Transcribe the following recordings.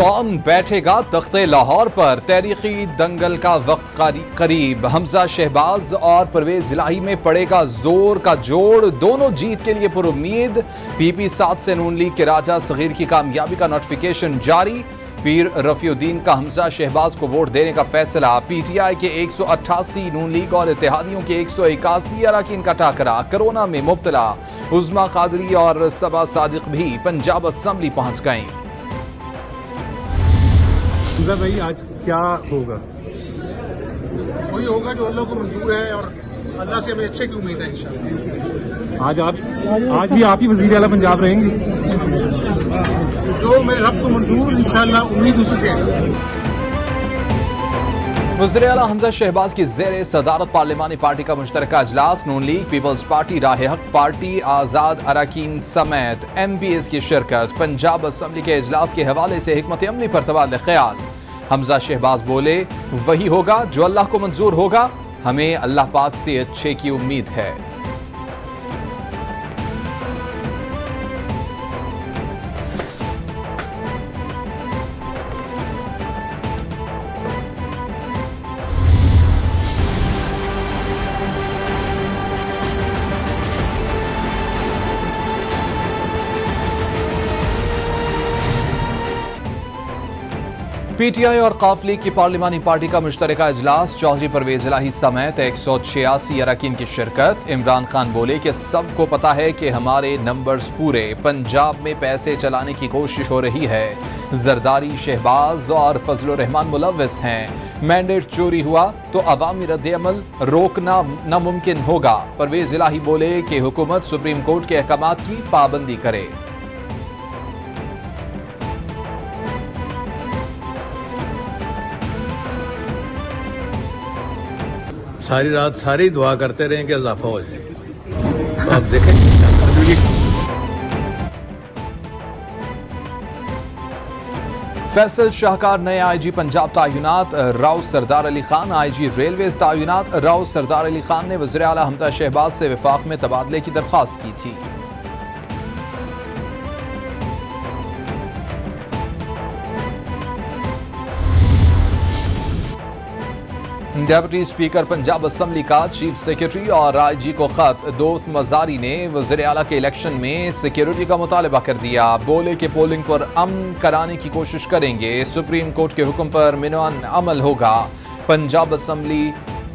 कौन बैठेगा तख्ते लाहौर पर? तहरीकी दंगल का वक्त करीब। हमजा शहबाज और परवेज इलाही में पड़ेगा जोर का जोड़। दोनों जीत के लिए पुरुम्मीद। पीपी 7 से नून लीग के राजा सगीर की कामयाबी का नोटिफिकेशन जारी। पीर रफीउद्दीन का हमजा शहबाज को वोट देने का फैसला। पीटीआई के 188, नून लीग और इत्तेहादियों के 181 अरकान का टाकरा। कोरोना में मुब्तला उज़्मा कादरी और सबा सादिक भी पंजाब असेंबली पहुंच गए। भाई आज क्या होगा? वही होगा जो अल्लाह को मंजूर है और अल्लाह से हमें अच्छे की उम्मीद है इंशाअल्लाह। आज भी आप ही वज़ीर आला पंजाब रहेंगे? जो मेरे रब को मंजूर इंशाअल्लाह उम्मीद उसी से है। वज़ीर आला हमजा शहबाज की ज़ेर सदारत पार्लिमानी पार्टी का मुश्तरका इजलास। नून लीग, पीपल्स पार्टी, राह हक पार्टी, आज़ाद अरकान समेत MPs की शिरकत। पंजाब असेंबली के इजलास के हवाले से हिकमत अमली पर तबादले ख्याल। हमजा शहबाज बोले, वही होगा जो अल्लाह को मंजूर होगा। हमें अल्लाह पाक से अच्छे की उम्मीद है। पीटीआई और काफ लीग की पार्लिमानी पार्टी का मुश्तरका इजलास। चौधरी परवेज इलाही समेत 186 अरकान की शिरकत। इमरान खान बोले कि सबको पता है कि हमारे नंबर्स पूरे। पंजाब में पैसे चलाने की कोशिश हो रही है। जरदारी, शहबाज और फजलुर रहमान मुलव्वस हैं। मैंडेट चोरी हुआ तो अवामी रद्द-ए-अमल रोकना नामुमकिन होगा। परवेज इलाही बोले कि हुकूमत सुप्रीम कोर्ट के अहकामात की पाबंदी करे। सारी रात सारी दुआ करते रहे कि इजाफा हो जाए। तो आप देखें फैसल शाहकार नए आईजी पंजाब तायुनात। राव सरदार अली खान आईजी रेलवेज तायुनात। राव सरदार अली खान ने वज़ीर आला हमजा शहबाज से विफाक में तबादले की दरख्वास्त की थी। डेप्यूटी स्पीकर पंजाब असेंबली का चीफ सेक्रेटरी और आईजी को खत। दोस्त मजारी ने वज़ीर आला के इलेक्शन में सिक्योरिटी का मुतालबा कर दिया। बोले कि पोलिंग पर अमन कराने की कोशिश करेंगे। सुप्रीम कोर्ट के हुक्म पर मिनवान अमल होगा। पंजाब असेंबली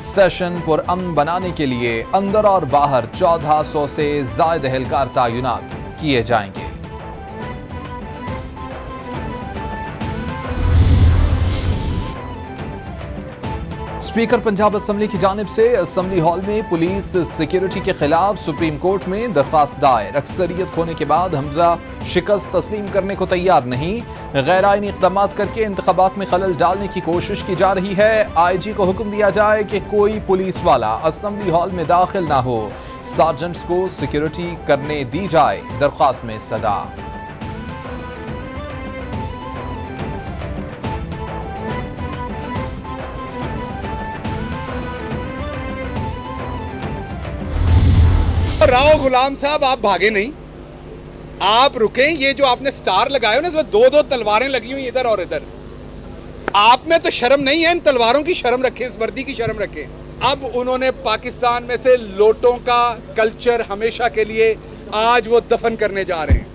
सेशन पर अमन बनाने के लिए अंदर और बाहर 1400 से ज्यादा एहलकार तायुनात किए जाएंगे। स्पीकर पंजाब असेंबली की जानिब से असेंबली हॉल में पुलिस सिक्योरिटी के खिलाफ सुप्रीम कोर्ट में दरख्वास्त दायर। अक्सरियत होने के बाद हमजा शिकस्त तस्लीम करने को तैयार नहीं। गैर आईनी इक़दाम करके इंतखाबात में खलल डालने की कोशिश की जा रही है। आईजी को हुक्म दिया जाए कि कोई पुलिस वाला असेंबली हॉल में दाखिल ना हो। सार्जेंट्स को सिक्योरिटी करने दी जाए। दरख्वास्त में इस्तदा। राव गुलाम साहब, आप भागे नहीं, आप रुके। ये जो आपने स्टार लगाए हो ना, इसमें दो तलवारें लगी हुई इधर और इधर। आप में तो शर्म नहीं है। इन तलवारों की शर्म रखें, इस वर्दी की शर्म रखें। अब उन्होंने पाकिस्तान में से लोटों का कल्चर हमेशा के लिए आज वो दफन करने जा रहे हैं।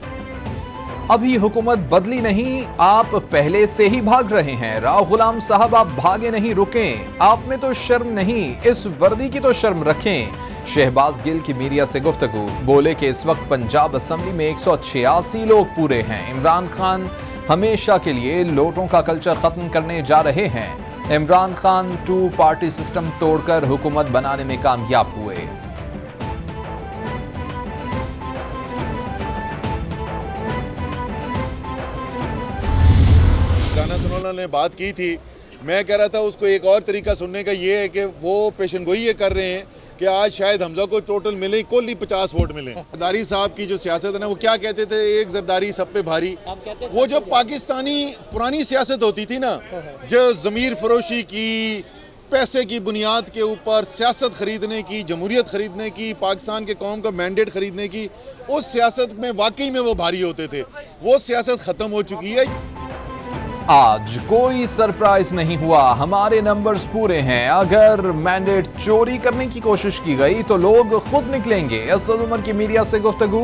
अभी हुकूमत बदली नहीं, आप पहले से ही भाग रहे हैं। राव गुलाम साहब, आप भागे नहीं, रुकें। आप में तो शर्म नहीं, इस वर्दी की तो शर्म रखें। शहबाज गिल की मीडिया से गुफ्तगू। बोले कि इस वक्त पंजाब असेंबली में 186 लोग पूरे हैं। इमरान खान हमेशा के लिए लोटों का कल्चर खत्म करने जा रहे हैं। इमरान खान 2 पार्टी सिस्टम तोड़कर हुकूमत बनाने में कामयाब हुए। राना सनोला ने बात की थी, मैं कह रहा था उसको एक और तरीका सुनने का ये है कि वो पेशनगोई ये कर रहे हैं कि आज शायद हमजा को टोटल मिले कुल ही 50 वोट मिले। जरदारी साहब की जो सियासत है ना, वो क्या कहते थे, एक जरदारी सब पे भारी। वो जो पाकिस्तानी पुरानी सियासत होती थी ना, जो ज़मीर फरोशी की, पैसे की बुनियाद के ऊपर सियासत खरीदने की, जमहूरियत खरीदने की, पाकिस्तान के कौम का मैंडेट खरीदने की, उस सियासत में वाकई में वो भारी होते थे। वो सियासत ख़त्म हो चुकी है। आज कोई सरप्राइज नहीं हुआ, हमारे नंबर्स पूरे हैं। अगर मैंडेट चोरी करने की कोशिश की गई तो लोग खुद निकलेंगे। असद उमर की मीडिया से गुफ्तगू,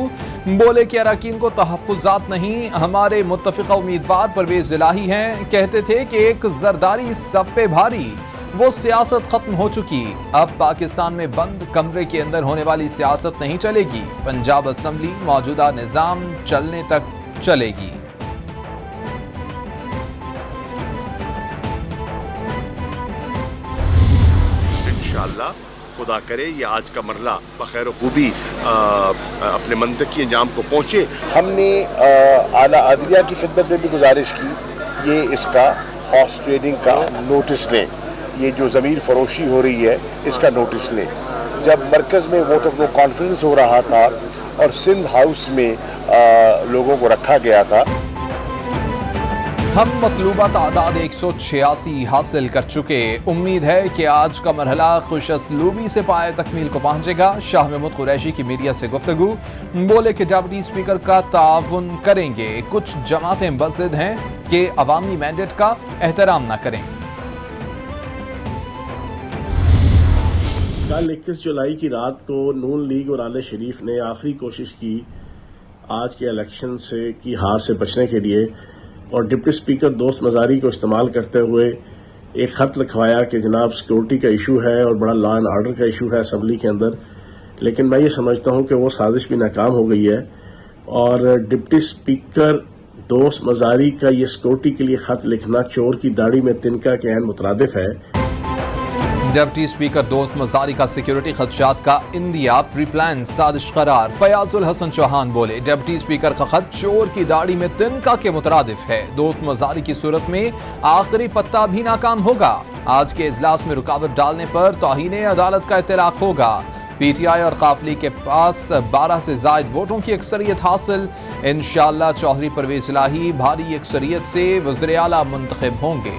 बोले कि अरकान को तहफ्फुज़ात नहीं, हमारे मुत्तफ़िक़ा उम्मीदवार परवेज़ इलाही हैं। कहते थे कि एक जरदारी सब पे भारी, वो सियासत खत्म हो चुकी। अब पाकिस्तान में बंद कमरे के अंदर होने वाली सियासत नहीं चलेगी। पंजाब असेंबली मौजूदा निज़ाम चलने तक चलेगी। इंशाअल्लाह खुदा करे ये आज का मरला बखैर खूबी अपने मंतक़ की अंजाम को पहुँचे। हमने आला अदलिया की खिदमत में भी गुजारिश की, ये इसका हॉर्स ट्रेडिंग का नोटिस लें, ये जो ज़मीर फरोशी हो रही है इसका नोटिस लें। जब मरकज़ में वोट ऑफ नो कॉन्फिडेंस हो रहा था और सिंध हाउस में लोगों को रखा गया था, हम मतलूबा तादाद 186 हासिल कर चुके। उम्मीद है कि आज का मरहला खुशअस्लूबी से पाए तकमील को पहुंचेगा। शाह महमूद कुरैशी की मीडिया से गुफ्तगू, बोले कि डिप्टी स्पीकर का ताउन करेंगे। कुछ जमातें बज़िद हैं कि अवामी मैंडेट का एहतराम न करें। कल 21 जुलाई की रात को नून लीग और आले शरीफ ने आखिरी कोशिश की आज के इलेक्शन से की हार से बचने के लिए, और डिप्टी स्पीकर दोस्त मजारी को इस्तेमाल करते हुए एक खत लिखवाया कि जनाब सिक्योरिटी का इशू है और बड़ा लॉ एंड ऑर्डर का इशू है असेंबली के अंदर। लेकिन मैं ये समझता हूँ कि वो साजिश भी नाकाम हो गई है और डिप्टी स्पीकर दोस्त मजारी का ये सिक्योरिटी के लिए खत लिखना चोर की दाढ़ी में तिनका के ऐन मुतरादिफ है। डिप्टी स्पीकर दोस्त मजारी का सिक्योरिटी खदशात का इंदिया प्री प्लान साजिश करार। फयाजुल हसन चौहान बोले, डिप्टी स्पीकर का खत चोर की दाढ़ी में तिनका के मुतरादिफ है। दोस्त मजारी की सूरत में आखिरी पत्ता भी नाकाम होगा। आज के इजलास में रुकावट डालने पर तौहीन अदालत का इत्तलाक होगा। पीटीआई और काफली के पास 12 से जायद वोटों की अक्सरियत हासिल। इंशाअल्लाह चौधरी परवेज़ इलाही भारी अक्सरियत से वज़ीर आला मुंतखब होंगे।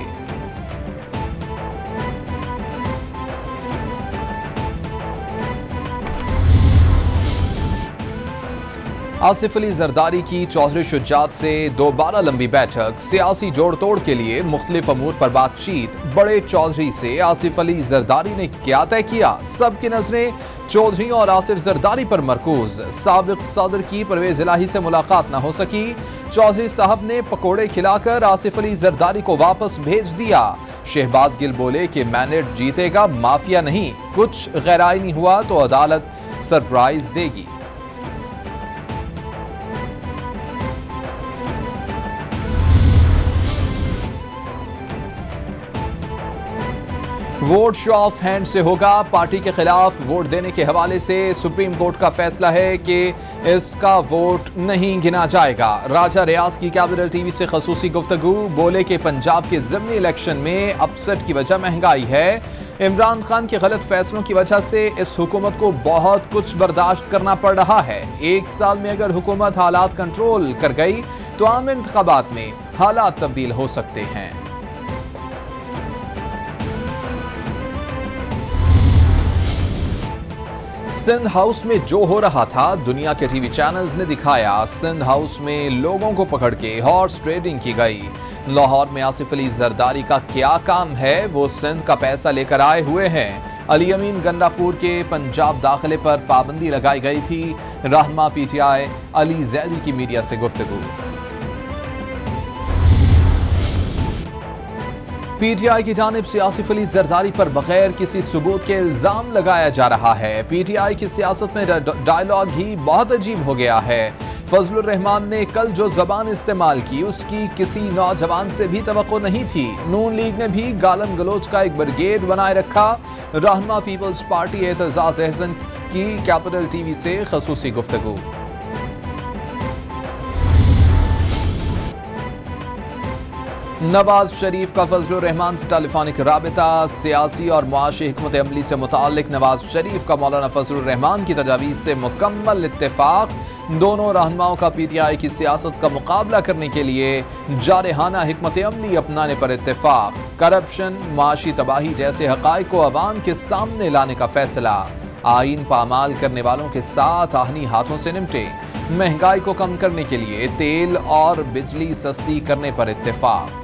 आसिफ अली जरदारी की चौधरी शुजात से दोबारा लंबी बैठक। सियासी जोड़ तोड़ के लिए मुख्तलिफ अमूर पर बातचीत। बड़े चौधरी से आसिफ अली जरदारी ने क्या तय किया? सबकी नजरें चौधरी और आसिफ जरदारी पर मरकूज। साबिक सदर की परवेज़ इलाही से मुलाकात न हो सकी। चौधरी साहब ने पकोड़े खिलाकर आसिफ अली जरदारी को वापस भेज दिया। शहबाज गिल बोले कि मैंडेट जीतेगा, माफिया नहीं। कुछ गैर आईनी हुआ तो अदालत सरप्राइज देगी। वोट शो ऑफ हैंड से होगा। पार्टी के खिलाफ वोट देने के हवाले से सुप्रीम कोर्ट का फैसला है कि इसका वोट नहीं गिना जाएगा। राजा रियाज की कैपिटल टीवी से खसूसी गुफ्तगू, बोले कि पंजाब के ज़िमनी इलेक्शन में अपसेट की वजह महंगाई है। इमरान खान के गलत फैसलों की वजह से इस हुकूमत को बहुत कुछ बर्दाश्त करना पड़ रहा है। एक साल में अगर हुकूमत हालात कंट्रोल कर गई तो आम इंतखाबात में हालात तब्दील हो सकते हैं। सिंध हाउस में जो हो रहा था दुनिया के टीवी चैनल्स ने दिखाया। सिंध हाउस में लोगों को पकड़ के हॉर्स ट्रेडिंग की गई। लाहौर में आसिफ अली जरदारी का क्या काम है? वो सिंध का पैसा लेकर आए हुए हैं। अली अमीन गंडापुर के पंजाब दाखिले पर पाबंदी लगाई गई थी। रहनुमा पीटीआई अली जैदी की मीडिया से गुफ्तगू। पीटीआई की जानिब से आसिफ अली जरदारी पर बगैर किसी सबूत के इल्जाम लगाया जा रहा है। पीटीआई की सियासत में डायलॉग ही बहुत अजीब हो गया है। फजलुर रहमान ने कल जो जबान इस्तेमाल की उसकी किसी नौजवान से भी तवक्को नहीं थी। नून लीग ने भी गालन गलोच का एक ब्रिगेड बनाए रखा। रहनुमा पीपल्स पार्टी एतजाज अहसन की कैपिटल टीवी से खसूसी गुफ्तगू। नवाज शरीफ का फजलुर रहमान से टेलीफोनिक राबिता। सियासी और मुआशी हिकमत अमली से मुतालिक नवाज शरीफ का मौलाना फजलुर रहमान की तजावीज़ से मुकम्मल इत्तेफाक। दोनों रहनुमाओं का पीटीआई की सियासत का मुकाबला करने के लिए जारहाना हिकमत अमली अपनाने पर इत्तेफाक। करप्शन, मुआशी तबाही जैसे हक़ाइक़ को अवाम के सामने लाने का फैसला। आईन पामाल करने वालों के साथ आहनी हाथों से निपटे। महंगाई को कम करने के लिए तेल और बिजली सस्ती करने पर इत्तेफाक।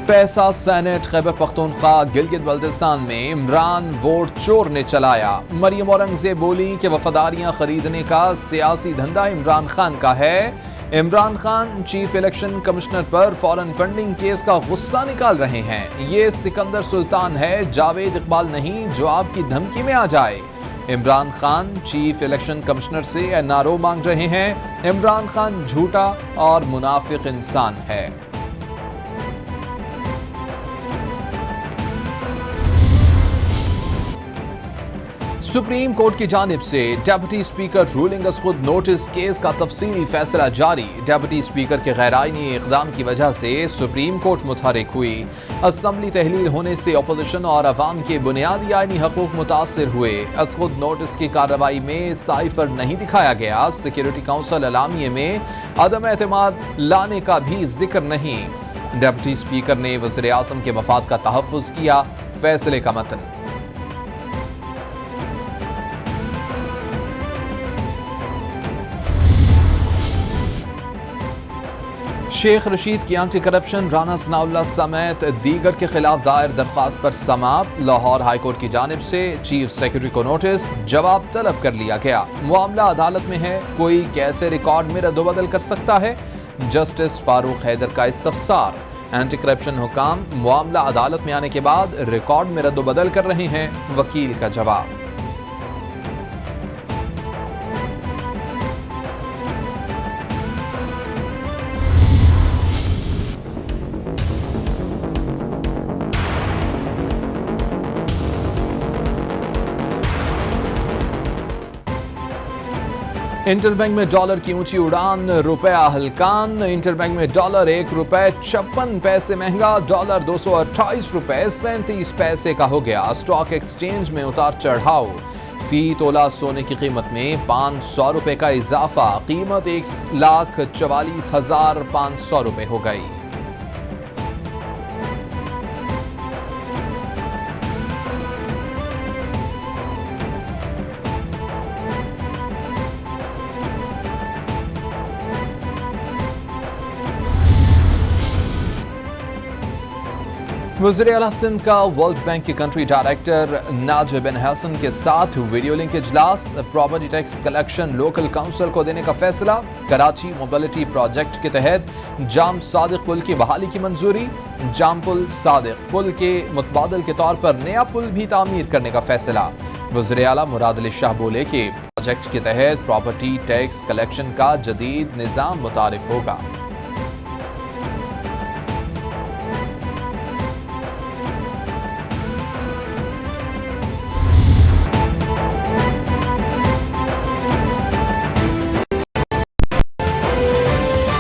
पैसा सेनेट खैबर पख्तूनख्वा गिलगित बल्तिस्तान में इमरान वोट चोर ने चलाया। मरियम औरंगजेब बोली कि वफादारियां खरीदने का सियासी धंधा इमरान खान का है। Imran Khan chief election commissioner पर फॉरेन फंडिंग केस का गुस्सा निकाल रहे हैं। ये सिकंदर सुल्तान है, जावेद इकबाल नहीं जो आपकी धमकी में आ जाए। Imran Khan chief election commissioner से एनआरओ मांग रहे हैं। इमरान खान झूठा और मुनाफिक इंसान है। सुप्रीम कोर्ट की जानिब से डेप्यूटी स्पीकर रूलिंग अस खुद नोटिस केस का तफसीली फैसला जारी। डेप्यूटी स्पीकर के गैरआईनी इक़दाम की वजह से सुप्रीम कोर्ट मुतहरिक हुई। असम्बली तहलील होने से अपोजिशन और अवाम के बुनियादी आईनी हकूक मुतासिर हुए। अस खुद नोटिस की कार्रवाई में साइफर नहीं दिखाया गया। सिक्योरिटी काउंसिल अलामिये में अदम एतमाद लाने का भी जिक्र नहीं। डेप्यूटी स्पीकर ने वज़ीर आज़म के मफाद का तहफ़्फ़ुज़ किया। फैसले का मतन शेख रशीद की एंटी करप्शन, राना सनाउल्लाह समेत दीगर के खिलाफ दायर दरख्वास्त पर समाप्त। लाहौर हाईकोर्ट की जानिब से चीफ सेक्रेटरी को नोटिस, जवाब तलब कर लिया गया। मामला अदालत में है, कोई कैसे रिकॉर्ड में रद्दोबदल कर सकता है? जस्टिस फारूक हैदर का इस्तफसार। एंटी करप्शन हुकाम मामला अदालत में आने के बाद रिकॉर्ड में रद्दोबदल कर रहे हैं, वकील का जवाब। इंटरबैंक में डॉलर की ऊंची उड़ान, रुपया हलकान। इंटरबैंक में डॉलर 1 रुपए 56 पैसे महंगा, डॉलर 228 रुपए 37 पैसे का हो गया। स्टॉक एक्सचेंज में उतार चढ़ाव। फी तोला सोने की कीमत में 500 रुपए का इजाफा, कीमत 1,44,500 रुपए हो गई। वज़ीर आला सिंध का वर्ल्ड बैंक के कंट्री डायरेक्टर नाजिब बिन हसन के साथ वीडियो लिंक इजलास। Property tax collection local council को देने का फैसला। कराची मोबिलिटी प्रोजेक्ट के तहत जाम सादिक पुल की बहाली की मंजूरी। जाम पुल सादिक पुल के मुतबादल के तौर पर नया पुल भी तामीर करने का फैसला। वज़ीर आला मुराद अली शाह बोले कि प्रोजेक्ट के तहत प्रॉपर्टी टैक्स कलेक्शन का जदीद निज़ाम मुतारिफ होगा।